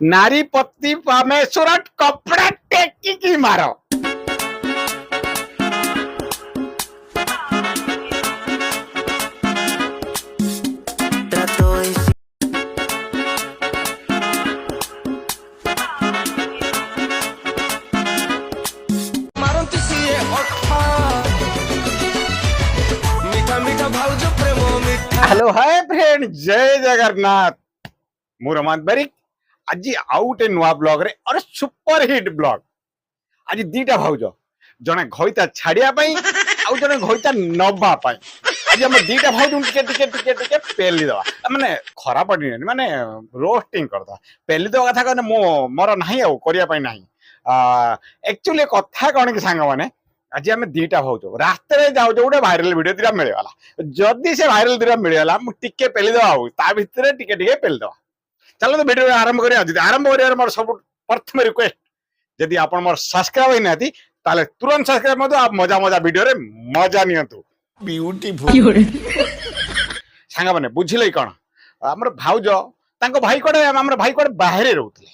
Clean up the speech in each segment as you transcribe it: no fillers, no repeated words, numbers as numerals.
नारी पति परमेश्वर कपड़ा टेकी की मारो। हेलो हाय फ्रेंड, जय जगन्नाथ। मु रमांत बारिक आज आउटे नुआ ब्लॉग रे और सुपर हिट ब्लॉग। आज दीटा भाउज, जने घइता छाड़िया पई आउ जने घइता नबा पई। आज हम दीटा भाउज टिके पेली दवा, माने खरा पड़ी माने रोस्टिंग कर दवा। पेली दवा कथा कने मोर नाही आ करिया पई नाही। एक्चुअली कथा कोन कि सांग माने आज आम दीटा भाउज रास्ते जाऊ गोटे भाइराल वीडियो दीटा मिलगला। जदि से भाइराल दीटा मिलगला मुझे पेलीदवा ता भितर टिके पेलीदवा। चलो तो वीडियो आरंभ करिया। आरंभ करिया मोर सब प्रथम रिक्वेस्ट, जदि आप मोर सब्सक्राइब होई नाती ताले तुरंत सब्सक्राइब मत। आप मजा मजा वीडियो रे मजा नियंतु। ब्यूटीफुल सांगा माने बुझिले कोन हमर भाउज तांको भाई कोडे हमर भाई कोडे बाहरे रहउतले।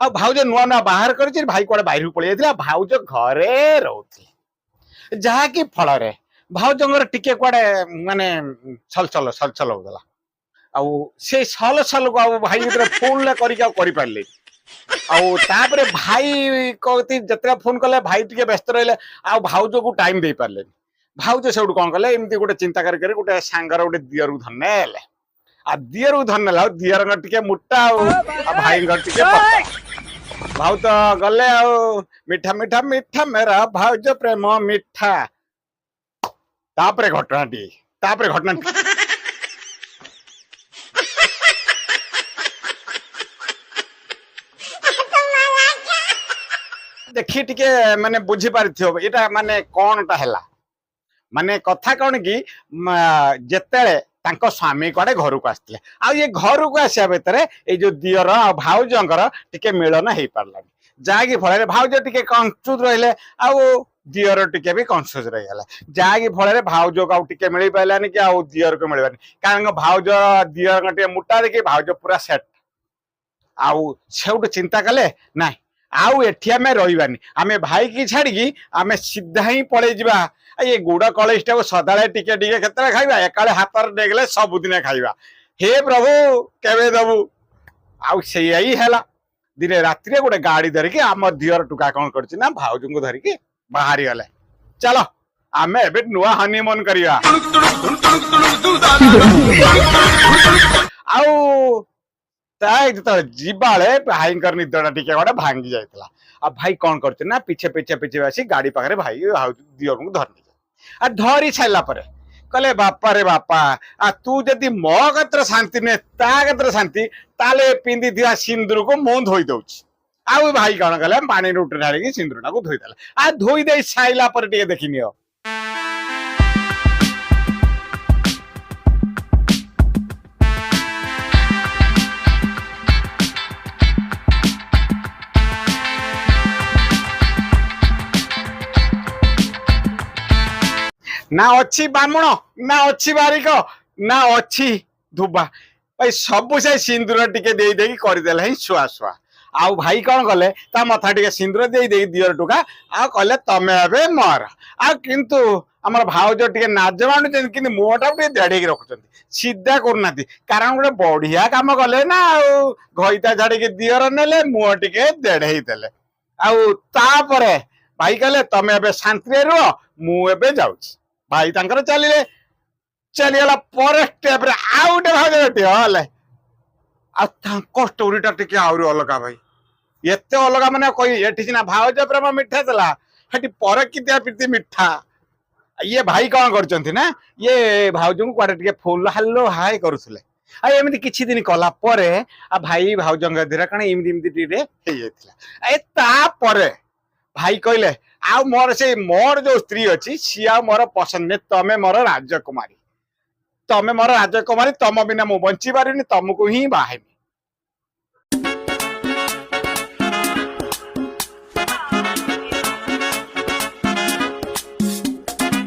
आ भाउज नुआ नुआ बाहर करछि, भाई कोडे बाहर पळि जायतिला, भाउज घरे रहउतले। जहा कि फल रे भाउजंगर टिके कुआडे माने छल होगला। आउ से सल को आउ भाई भीतर फोन ले करी करि पारले। आउ तापरे भाई कोती जतरा फोन कले भाई टिके व्यस्त रहले, आउ भाउज को टाइम दे पारले। भाउज सेउड कोन कले एमती गोटे चिंता करी गोटे सांगर गोटे दियरु धरनेले। आ दियरु धरनेला दियर टिके मुट्टा आ भाई टिके पत्ता। भाउ तो गले आउ मीठा मीठा मीठा मेरा भाउज प्रेम मीठा। तापरे घटना देखी टिके माने बुझी पारिथियो एटा माने कोनटा हैला। माने कथा कोन कि जेतेले तांको स्वामी कोडे घर को आस्तिले, आ ये घर को आसिया भितरे ए जो दियर आ भाउजंकर टिके मिलन हेई पारलानी। जागी फळे भाउज टिके कंफ्यूज रहिले, आ दियर टिके भी कंफ्यूज रहि गेला। जागी फळे भाउज को टिके मिली पाइलानी कि आ दियर को मिलबानी। कारण भाउज दियर टिके मुट्टा देखि भाउज पूरा सेट। आउ सेउट चिंता कले ना आउ एठी आमे रहिबानी, आमे भाई की छाड़ी की आमे सीधा ही पळे जिबा। ये गुड़ कलेजटा को सदाळे टिके टिके केतरे खाइबा, एकाले हातर डेगले सब दिन खाइबा। हे प्रभु केबे दबु। आउ सेई हैला दिने रात्रि गोटे गाड़ी धरिकी आम दियर टुका कौन करछि ना भाउज को धरिकी बाहरी गले। चलो आमे एबे नुआ हनीमून करिया। आउ ताई तो जीवाले भाईकर निदटा टिके गोटे भांगी जाइतला। आ भाई कौन करछि ना पीछे पीछे पीछे आसी गाड़ी पाखरे भाई दियर को धरनी। आ धरी साइला परे कले बापा रे बापा, आ तू जदि मो कत्र शांति ने ता कत्र शांति ताले पिंदी दिया सिंदूर को मुंह धोई दउछि। आ भाई कौन कले पानी रुट ढाली की सिंदूरटा को धोई देला। आ धोई दे साइला पर टिके देखिनियो। ना अच्छी बामण ना अच्छी बारिक ना अच्छी धुबा भाई सब से सिंदूर टिके दे देकी करदेला ही छुआ छुआ। आउ भाई कौन कले ता मथा टिके सिंदूर दे दे दियर टुका आ कले तमे एबे मर। आ किंतु हमर भाउज टिके नाज मानु किंतु मुहटा टिके देड़े रखुचंती, सीधा करनाती। कारण गोटे बढ़िया काम कले ना। आउ घइता झाड़ी के दियर नेले मुह टिके देड़े देले। आउ तापरे भाई कले तमे एबे शांति रुह, मु एबे जाउछि। भाई तांकर चलीगला पर स्टेप रे आउटे भागे हले। आ तांको स्टोरीटा टिके आउरी अलगा भाई, एते अलगा माने कोई एठी सिना भाउज प्रेम मिठा देला, हेटी पर कितिया प्रीति मिठा। ये भाई कौन करचंती ना ये भाउज को क्वाडे टिके फुल हल्लो हाय करूथले। आ एमिति किछि दिन कला परे आ भाई भाउजंग धीरे कण इमिति टिरे हे जायतिला। ए ता परे भाई कहले आ मोर जो स्त्री अच्छी सी आ मोर पसंद ने, तमे मोर राजकुमारी, तमे मोर राजकुमारी, तम बिना मु बंची पारिनी, तुमको ही बाहेमी।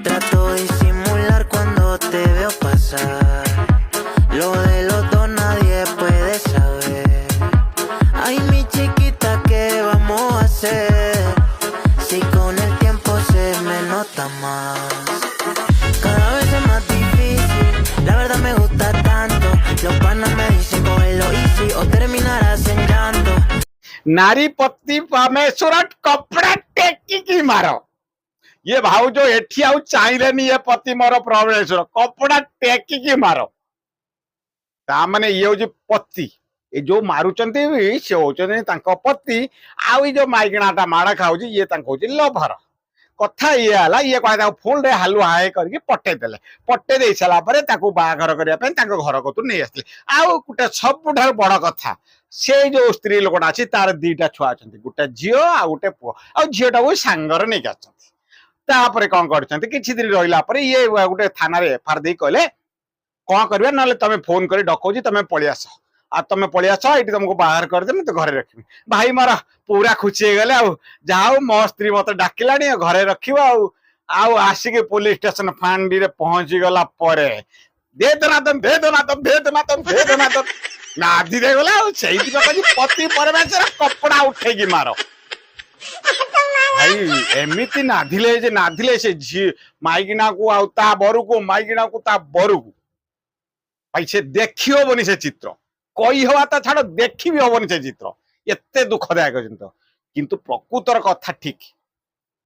Trato de disimular cuando te veo pasar. Lo de los dos nadie puede saber. नारी पति परमेश्वर कपड़ा टेकी मारो ये भाउज एठी आउ चाहिलेनी ये पति मोर परमेश्वर कपड़ा टेकी मारो ता माने ये हूँ पति ये जो मारुचंती भी से होचंती तांको पति आउ जो माइगणाटा माड़ खाऊची ये तांको होची लभर कथा ये हला ये कहता फोन रे हालुआ हाय करके पटे देले पटे दे सारा परे ताको बाघर करिया पे ताको घर को नहीं आसले आउ गुटे सबुठार बड़ कथा से जो स्त्री लोकटा अछि तार दीटा छुआ अछंती गुटे झियो आ गुटे पुओ आ झियोटा को सांगर नहीं आछंती तापरे कोन करछंती किछि दिन रहिला परे ये गुटे थाना रे एफआर दे कहले कोन करबे नले तमे फोन करी डकौजी तमे पळि आस आ तमे पळि आस एटी तुमको बाहर कर दे मैं घरे रखिबी भाई मारा पूरा खुशी हो गले जाओ मो स्त्री मत डाकिलानी घरे रखिबो आउ आसिके पुलिस स्टेशन फांडी रे पहुंची गला परे दे दनादन दे दनादन दे दनादन दे दनादन नादी दे गला सेही पति परमेश्वर कपड़ा उठे की मारो भाई एमिति नाधिले से झी माइगिना को आउ ता बरु को माइगिना को ता बरु को भाई से देखी होबनी से चित्र कई हवा ता छाड़ देखी भी होबनी से चित्र एते दुखदायक चिंता किंतु प्रकृतर कथा ठीक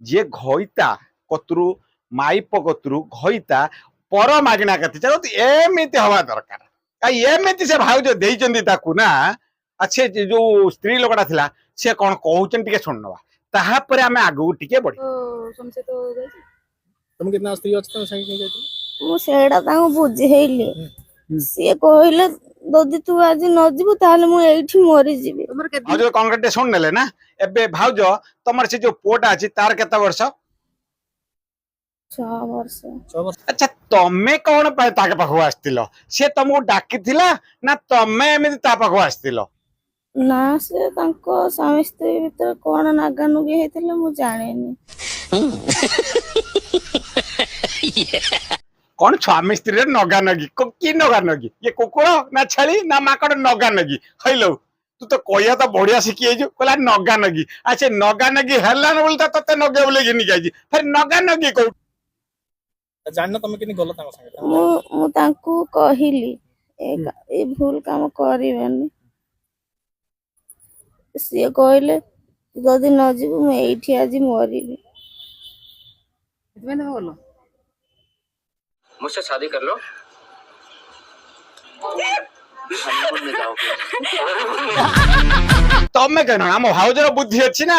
जे घईता कतरु माइप कतरु घईता पर मागिना कथि चलो एमिति हवा दरकार एमिति से भाउज देइचंदी ताकू ना अच्छे जो स्त्री लोकटा थिला से कोन कहउचन टिके सुननवा ताहा परे हमें आगु टिके बढ़ी तुमसे तो जाई तुम कितना स्त्री अछि तुम संगे के जाई मु सेडा ताको बुझेइली से कहले ददी तू आज न जीवु ताले मु एठी मरि जीवी तुमर के भाउज कांग्रेटे सुन नेले ना एबे भाउज तमर से जो पोटा अछि तार केता वर्ष 6 वर्ष 6 वर्ष अच्छा तमे कौन पाए ताके पाखु आस्तिलो से तुमको डाकिथिला ना तमे एमिति ता पाखु आस्तिलो ना से तांको स्वामी स्त्री भीतर कोन नागानुगी हेतिले मु जानेनी कौन स्वामी स्त्री नगा नगी की नगा नगी ये कुकुर ना छेली ना माकड़ नगा नगी हैलो तू तो कहया तो बढ़िया सिखी जो कहला नगा नगी अच्छा नगा नगी हेला न बोलता तते नगे बोले घिनी जाई फिर नगा नगी को जानना तुम किनी गलत तांग संगे मु तांको कहिली ए भूल काम करिवेनी से कहले ददी न जीवु मु एठी आज मरिबी इतने बोलो मुझसे शादी कर लो हनीमून में जाओगे तमे कहना हम भाउजर बुद्धि अछि ना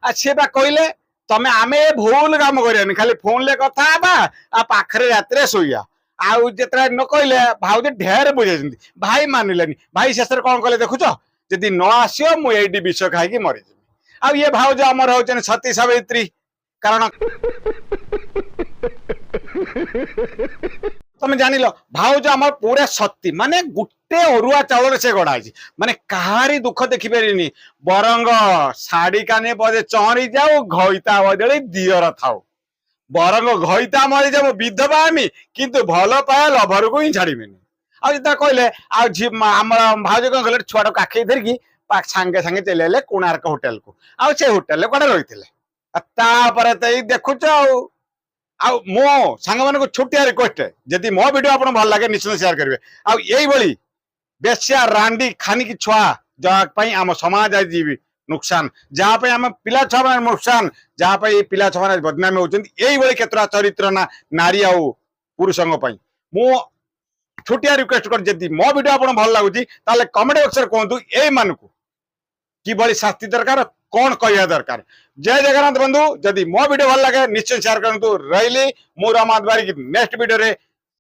आ से बा कहले तमे आमे भूल काम करियानी खाली फोन ले कथा बा आ पाखरे रात्रे सोइया आउ जेतरा न कहले भाउज ढेर बुझेछंती भाई मानिलेनी भाई शेषर कोन कहले देखुछो जदी न आसियो मु एडी विष खाई की मरि जेबी आ ये भाउज हमर होचन सती सावित्री कारण तुम जानिल भाउज आमर पूरा सती माने गुटे अरुआ चाउल से गड़ा माने कहारी दुख देखी पारिनी बरंग साड़ी काने बजे चहरी जाऊ घईता बदले दियर थाऊ बरंग घईता मरी जाऊ विधवा आमी किंतु भल पाए लभर को ही छाड़ीबेनी आ जेता कहले आ हमर भाउज कन कहले छुआटा काखै धरकी सांगे सांगे चले आले कोणार्क होटल को आ से होटल कोडा रहिथिले तापर तई देखुछ आ मो सांग मान को छोटिया रिक्वेस्ट जदि मो वीडियो आपन भल लागे निश्चय शेयर करिवे आ एई बळी बेसिया रांडी खानी की छुआ जा पई हम समाज आज जीवी नुकसान जहाँ पे हम पिला छुआ नुकसान जहाँ पे पिला छुआ बदनामी होचंती एई बळी केतरा चरित्र ना नारी आ पुरुषंग पई मो छोटिया रिक्वेस्ट कर जदि मो वीडियो आपन भल लागुची ताले कमेंट बॉक्स रे कहंतु एई मान को कि बड़ी शास्ति दरकार कौन कहिया दरकार जय जगन्नाथ बंधु जदि मो वीडियो भल लगे निश्चय शेयर करंतु रहिली मु रमात बारी नेक्स्ट वीडियो रे